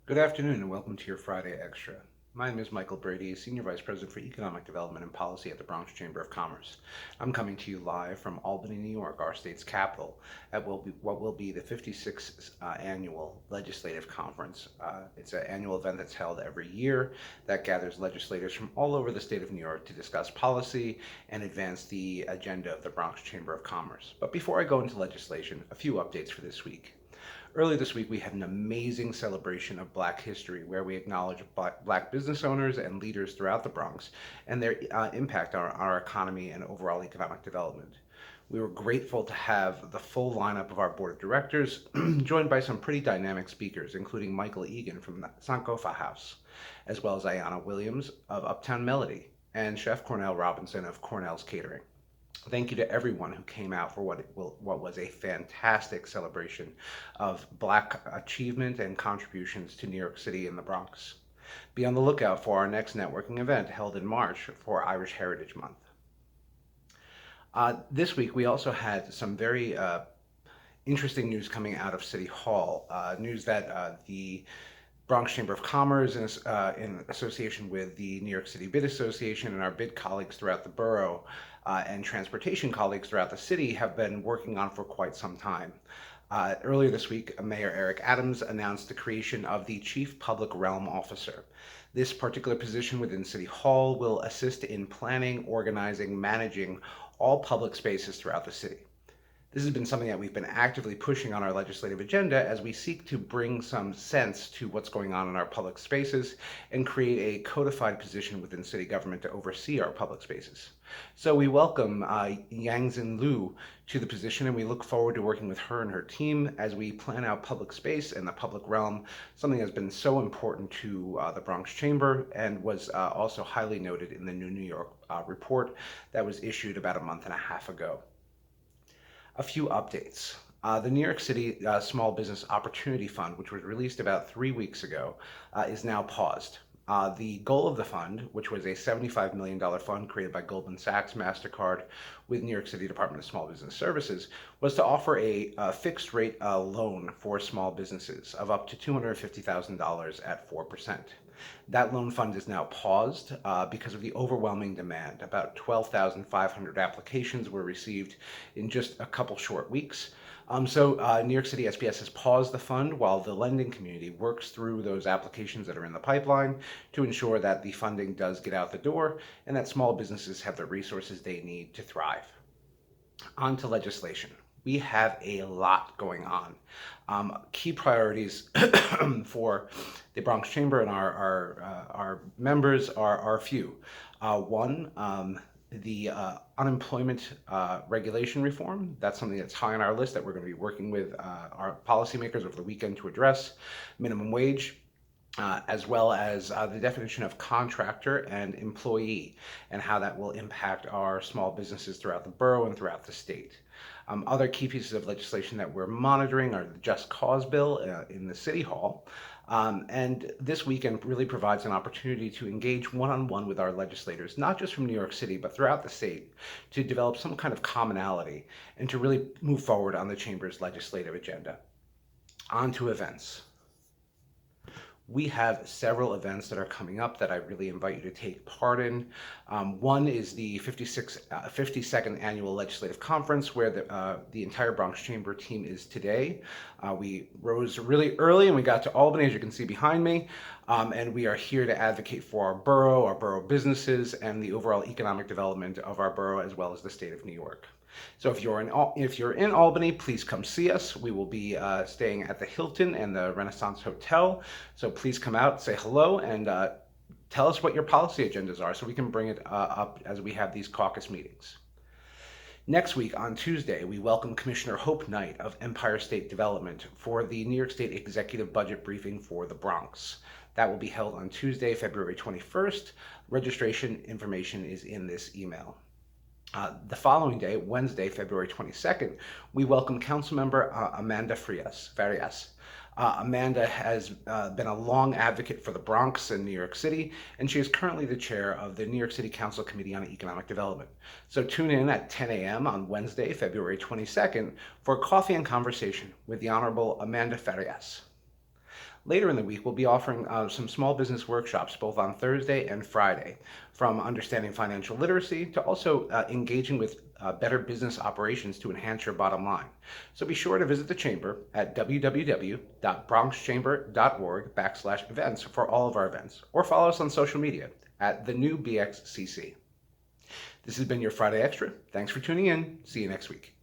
Good afternoon and welcome to your Friday Extra. My name is Michael Brady, Senior Vice President for Economic Development and Policy at the Bronx Chamber of Commerce. I'm coming to you live from Albany, New York, our state's capital, at what will be the 56th annual Legislative Conference. It's an annual event that's held every year that gathers legislators from all over the state of New York to discuss policy and advance the agenda of the Bronx Chamber of Commerce. But before I go into legislation, a few updates for this week. Earlier this week, we had an amazing celebration of Black history where we acknowledge Black business owners and leaders throughout the Bronx and their impact on our economy and overall economic development. We were grateful to have the full lineup of our board of directors, joined by some pretty dynamic speakers, including Michael Egan from the Sankofa House, as well as Ayanna Williams of Uptown Melody and Chef Cornell Robinson of Cornell's Catering. Thank you to everyone who came out for what was a fantastic celebration of Black achievement and contributions to New York City and the Bronx. Be on the lookout for our next networking event held in March for Irish Heritage Month. This week, we also had some very interesting news coming out of City Hall. News that the Bronx Chamber of Commerce, in association with the New York City Bid Association and our bid colleagues throughout the borough and transportation colleagues throughout the city, have been working on for quite some time. Earlier this week, Mayor Eric Adams announced the creation of the Chief Public Realm Officer. This particular position within City Hall will assist in planning, organizing, managing all public spaces throughout the city. This has been something that we've been actively pushing on our legislative agenda as we seek to bring some sense to what's going on in our public spaces and create a codified position within city government to oversee our public spaces. So we welcome Yangzin Liu to the position, and we look forward to working with her and her team as we plan out public space and the public realm, something that's been so important to the Bronx Chamber and was also highly noted in the New York report that was issued about a month and a half ago. A few updates. The New York City Small Business Opportunity Fund, which was released about 3 weeks ago, is now paused. The goal of the fund, which was a $75 million fund created by Goldman Sachs, MasterCard, with New York City Department of Small Business Services, was to offer a fixed rate loan for small businesses of up to $250,000 at 4%. That loan fund is now paused because of the overwhelming demand. About 12,500 applications were received in just a couple short weeks. So New York City SPS has paused the fund while the lending community works through those applications that are in the pipeline to ensure that the funding does get out the door and that small businesses have the resources they need to thrive. On to legislation. We have a lot going on. Key priorities for the Bronx Chamber and our members are a few. One, the unemployment regulation reform. That's something that's high on our list that we're going to be working with our policymakers over the weekend to address. Minimum wage. As well as the definition of contractor and employee and how that will impact our small businesses throughout the borough and throughout the state. Other key pieces of legislation that we're monitoring are the Just Cause bill in the City Hall. And this weekend really provides an opportunity to engage one-on-one with our legislators, not just from New York City, but throughout the state, to develop some kind of commonality and to really move forward on the Chamber's legislative agenda. On to events. We have several events that are coming up that I really invite you to take part in. One is the 52nd Annual Legislative Conference, where the entire Bronx Chamber team is today. We rose really early and we got to Albany, as you can see behind me, and we are here to advocate for our borough businesses, and the overall economic development of our borough, as well as the state of New York. So if you're in Albany, please come see us. We will be staying at the Hilton and the Renaissance Hotel. So please come out, say hello, and tell us what your policy agendas are so we can bring it up as we have these caucus meetings. Next week, on Tuesday, we welcome Commissioner Hope Knight of Empire State Development for the New York State Executive Budget Briefing for the Bronx. That will be held on Tuesday, February 21st. Registration information is in this email. The following day, Wednesday, February 22nd, we welcome Councilmember Amanda Farias. Amanda has been a long advocate for the Bronx and New York City, and she is currently the chair of the New York City Council Committee on Economic Development. So tune in at 10 a.m. on Wednesday, February 22nd, for coffee and conversation with the Honorable Amanda Farias. Later in the week, we'll be offering some small business workshops both on Thursday and Friday, from understanding financial literacy to also engaging with better business operations to enhance your bottom line. So be sure to visit the Chamber at www.bronxchamber.org/events for all of our events, or follow us on social media at the new BXCC. This has been your Friday Extra. Thanks for tuning in. See you next week.